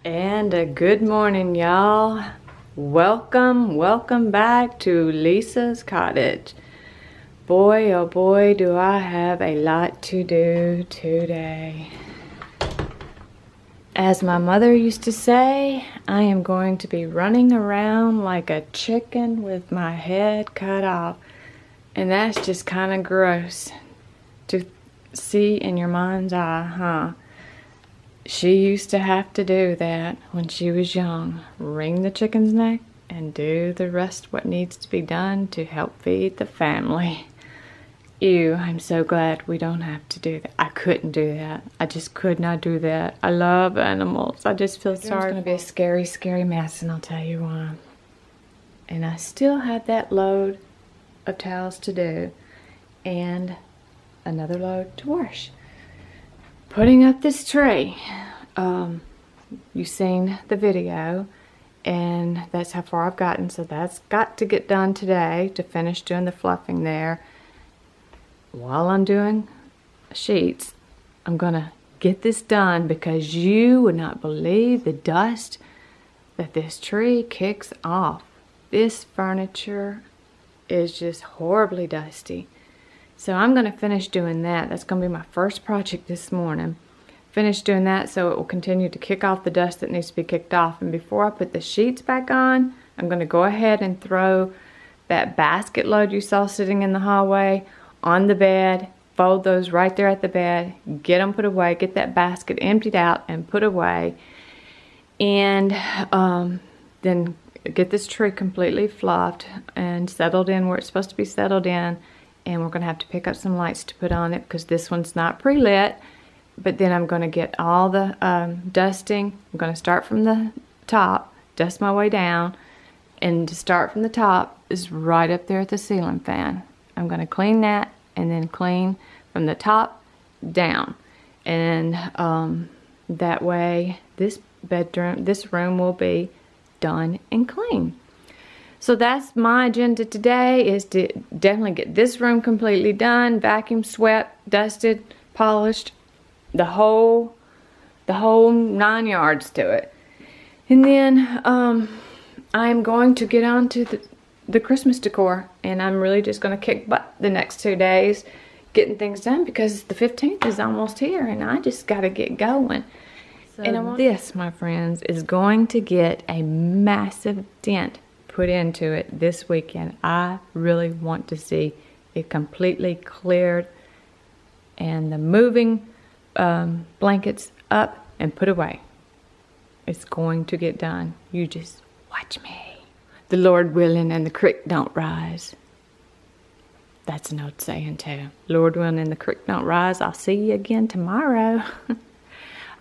And a good morning, y'all. Welcome back to Lisa's cottage. Boy, oh boy, do I have a lot to do today. As my mother used to say, I am going to be running around like a chicken with my head cut off. And that's just kind of gross to see in your mind's eye, huh? She used to have to do that when she was young. Wring the chicken's neck and do the rest what needs to be done to help feed the family. Ew, I'm so glad we don't have to do that. I couldn't do that. I just could not do that. I love animals. I just feel sorry. It's going to be a scary, scary mess, and I'll tell you why. And I still have that load of towels to do and another load to wash. Putting up this tree, you've seen the video, and that's how far I've gotten, so that's got to get done today to finish doing the fluffing there. While I'm doing sheets, I'm gonna get this done because you would not believe the dust that this tree kicks off. This furniture is just horribly dusty. So I'm going to finish doing that. That's going to be my first project this morning. Finish doing that so it will continue to kick off the dust that needs to be kicked off. And before I put the sheets back on, I'm going to go ahead and throw that basket load you saw sitting in the hallway on the bed. Fold those right there at the bed. Get them put away. Get that basket emptied out and put away. And then get this tree completely fluffed and settled in where it's supposed to be settled in. And we're going to have to pick up some lights to put on it because this one's not pre-lit. But then I'm going to get all the dusting. I'm going to start from the top, dust my way down. And to start from the top is right up there at the ceiling fan. I'm going to clean that and then clean from the top down. And that way this room will be done and clean. So that's my agenda today, is to definitely get this room completely done, vacuum, swept, dusted, polished, the whole 9 yards to it. And then I'm going to get on to the Christmas decor, and I'm really just going to kick butt the next 2 days getting things done because the 15th is almost here and I just got to get going. So and this, my friends, is going to get a massive dent put into it this weekend. I really want to see it completely cleared and the moving blankets up and put away. It's going to get done. You just watch me. The Lord willing and the creek don't rise. That's an old saying too. Lord willing and the creek don't rise. I'll see you again tomorrow.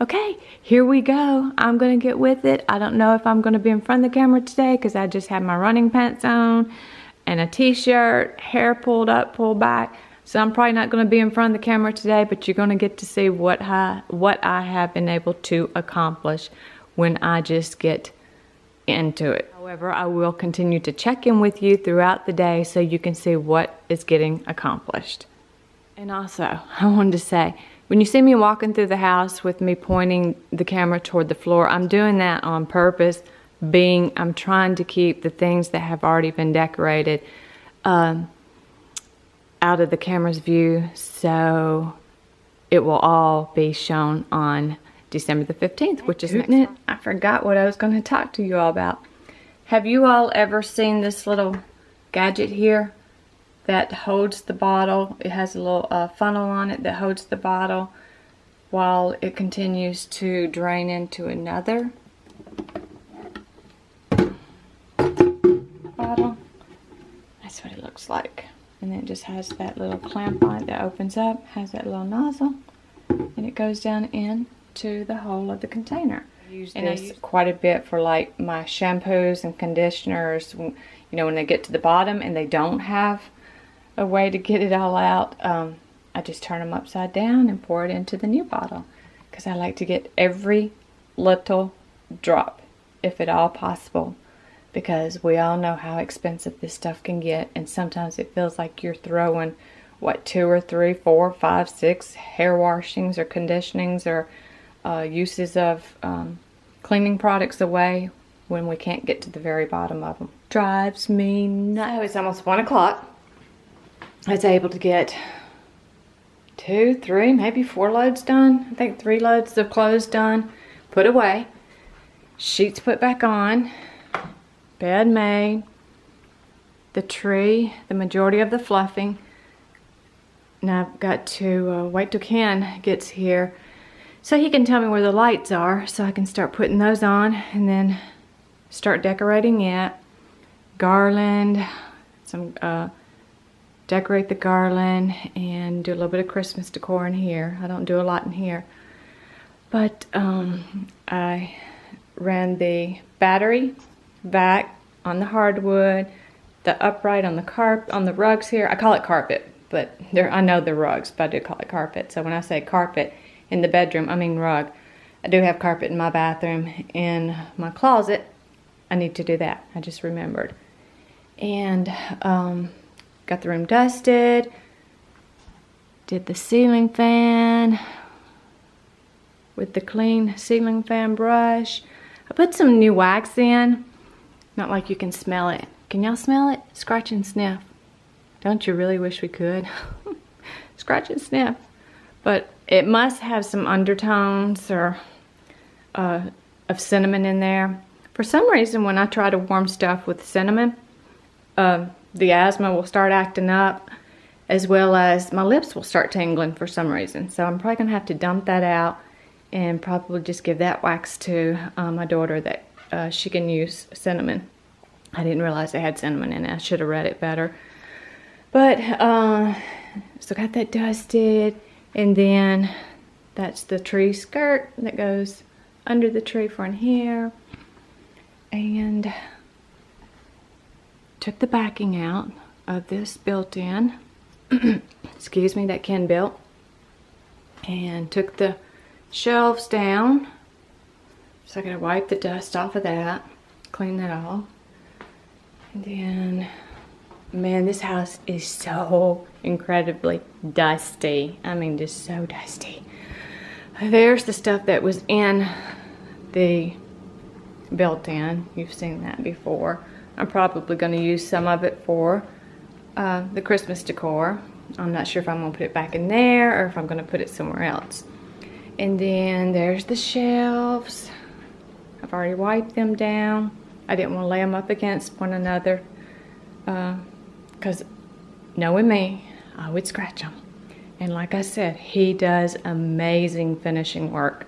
Okay, here we go. I'm going to get with it. I don't know if I'm going to be in front of the camera today because I just have my running pants on and a t-shirt, hair pulled up, pulled back. So I'm probably not going to be in front of the camera today, but you're going to get to see what I have been able to accomplish when I just get into it. However, I will continue to check in with you throughout the day so you can see what is getting accomplished. And also, I wanted to say, when you see me walking through the house with me pointing the camera toward the floor, I'm doing that on purpose, I'm trying to keep the things that have already been decorated out of the camera's view, so it will all be shown on December the 15th, which is next month. I forgot what I was going to talk to you all about. Have you all ever seen this little gadget here that holds the bottle? It has a little funnel on it that holds the bottle while it continues to drain into another bottle. That's what it looks like. And then it just has that little clamp on it that opens up, has that little nozzle, and it goes down into the hole of the container. And it's quite a bit for like my shampoos and conditioners, you know, when they get to the bottom and they don't have a way to get it all out. I just turn them upside down and pour it into the new bottle because I like to get every little drop, if at all possible, because we all know how expensive this stuff can get, and sometimes it feels like you're throwing, what, 2 or 3, 4, 5, 6 hair washings or conditionings or uses of cleaning products away when we can't get to the very bottom of them. Drives me nuts. Oh, it's almost 1 o'clock. I was able to get 2, 3, maybe 4 loads done. I think 3 loads of clothes done, put away, sheets put back on, bed made, the tree, the majority of the fluffing. Now I've got to wait till Ken gets here so he can tell me where the lights are so I can start putting those on and then start decorating it. Garland, decorate the garland and do a little bit of Christmas decor in here. I don't do a lot in here. But I ran the battery back on the hardwood, the upright on the rugs here. I call it carpet, but I know they're rugs, but I do call it carpet. So when I say carpet in the bedroom, I mean rug. I do have carpet in my bathroom. In my closet, I need to do that. I just remembered. And got the room dusted, did the ceiling fan with the clean ceiling fan brush. I put some new wax in, not like you can smell it. Can y'all smell it? Scratch and sniff. Don't you really wish we could? Scratch and sniff. But it must have some undertones or of cinnamon in there. For some reason, when I try to warm stuff with cinnamon, the asthma will start acting up, as well as my lips will start tingling for some reason. So I'm probably going to have to dump that out and probably just give that wax to my daughter that she can use cinnamon. I didn't realize they had cinnamon in it. I should have read it better. But, so got that dusted, and then that's the tree skirt that goes under the tree for in here. And took the backing out of this built-in, excuse me, that Ken built, and took the shelves down. So I gotta wipe the dust off of that, clean that off. And then, man, this house is so incredibly dusty. I mean, just so dusty. There's the stuff that was in the built-in. You've seen that before. I'm probably going to use some of it for the Christmas decor. I'm not sure if I'm going to put it back in there or if I'm going to put it somewhere else. And then there's the shelves. I've already wiped them down. I didn't want to lay them up against one another because knowing me, I would scratch them. And like I said, he does amazing finishing work.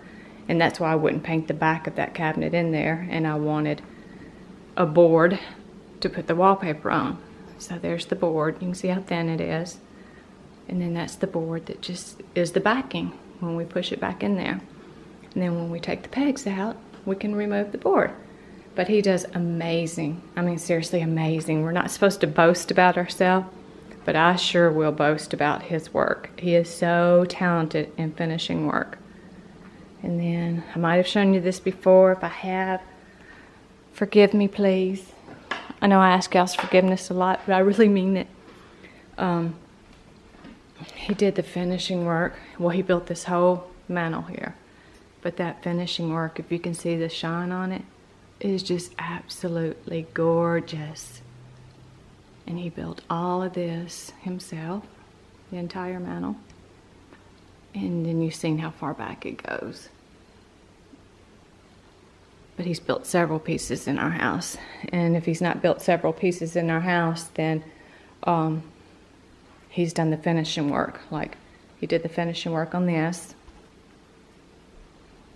And that's why I wouldn't paint the back of that cabinet in there. And I wanted a board to put the wallpaper on. So there's the board. You can see how thin it is. And then that's the board that just is the backing when we push it back in there. And then when we take the pegs out, we can remove the board. But he does amazing. I mean, seriously amazing. We're not supposed to boast about ourselves, but I sure will boast about his work. He is so talented in finishing work. And then I might have shown you this before. If I have, forgive me, please. I know I ask y'all's forgiveness a lot, but I really mean it. He did the finishing work. Well, he built this whole mantel here. But that finishing work, if you can see the shine on it, is just absolutely gorgeous. And he built all of this himself, the entire mantel. And then you've seen how far back it goes. But he's built several pieces in our house. And if he's not built several pieces in our house, then he's done the finishing work. Like, he did the finishing work on this.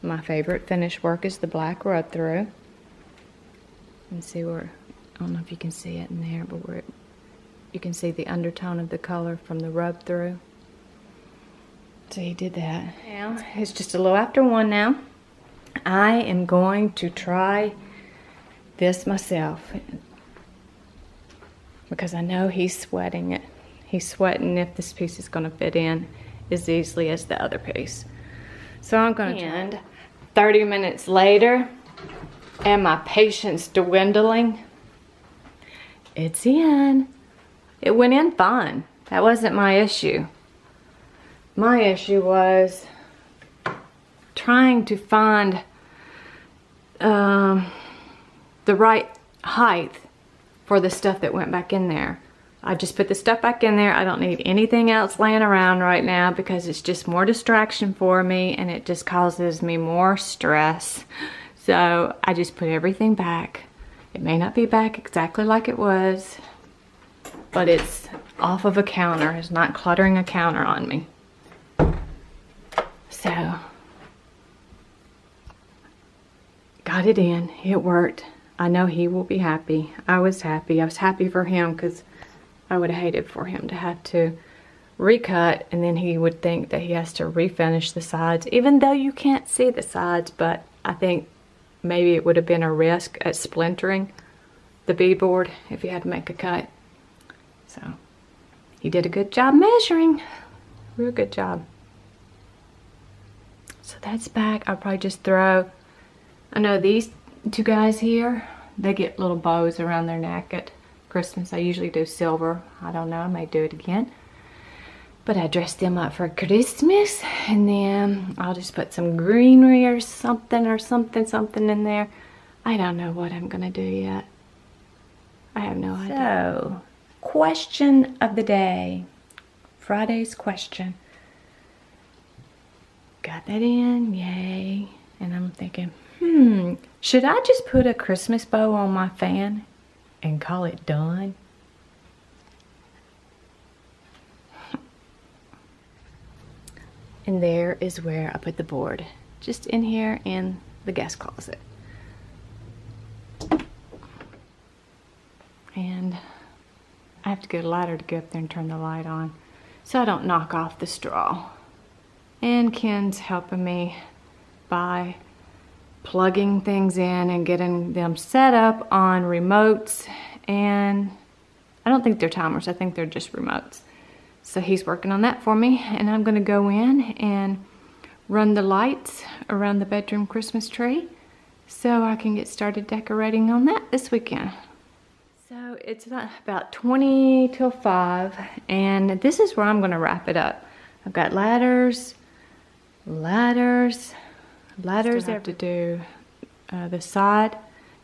My favorite finish work is the black rub through. And see where, I don't know if you can see it in there, but where you can see the undertone of the color from the rub through. So he did that. Now, it's just a little after 1 now. I am going to try this myself because I know he's sweating it. He's sweating if this piece is going to fit in as easily as the other piece. So I'm going to end 30 minutes later, and my patience dwindling. It's in. It went in fine. That wasn't my issue. My issue was trying to find the right height for the stuff that went back in there. I just put the stuff back in there. I don't need anything else laying around right now because it's just more distraction for me and it just causes me more stress. So I just put everything back. It may not be back exactly like it was, but it's off of a counter. It's not cluttering a counter on me. So, got it in. It worked. I know he will be happy. I was happy. I was happy for him because I would have hated for him to have to recut, and then he would think that he has to refinish the sides, even though you can't see the sides. But I think maybe it would have been a risk at splintering the beadboard if he had to make a cut. So he did a good job measuring. Real good job. So that's back. I'll probably just throw, I know these two guys here, they get little bows around their neck at Christmas. I usually do silver. I don't know, I may do it again. But I dressed them up for Christmas, and then I'll just put some greenery or something in there. I don't know what I'm gonna do yet. I have no idea. So, question of the day. Friday's question. Got that in, yay. And I'm thinking, should I just put a Christmas bow on my fan and call it done? And there is where I put the board, just in here in the guest closet. And I have to get a ladder to get up there and turn the light on so I don't knock off the straw. And Ken's helping me by plugging things in and getting them set up on remotes, and I don't think they're timers, I think they're just remotes. So he's working on that for me, and I'm gonna go in and run the lights around the bedroom Christmas tree so I can get started decorating on that this weekend. So it's about 20 till 5, and this is where I'm gonna wrap it up. I've got ladders I have to do the side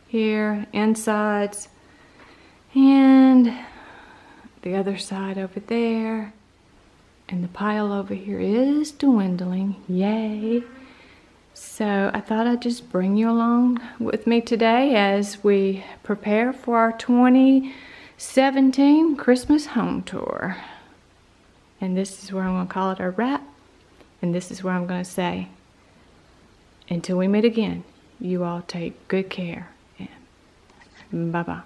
here, insides, and the other side over there, and the pile over here is dwindling, yay. So I thought I'd just bring you along with me today as we prepare for our 2017 Christmas home tour. And this is where I'm going to call it our wrap. And this is where I'm going to say, until we meet again, you all take good care, and bye-bye.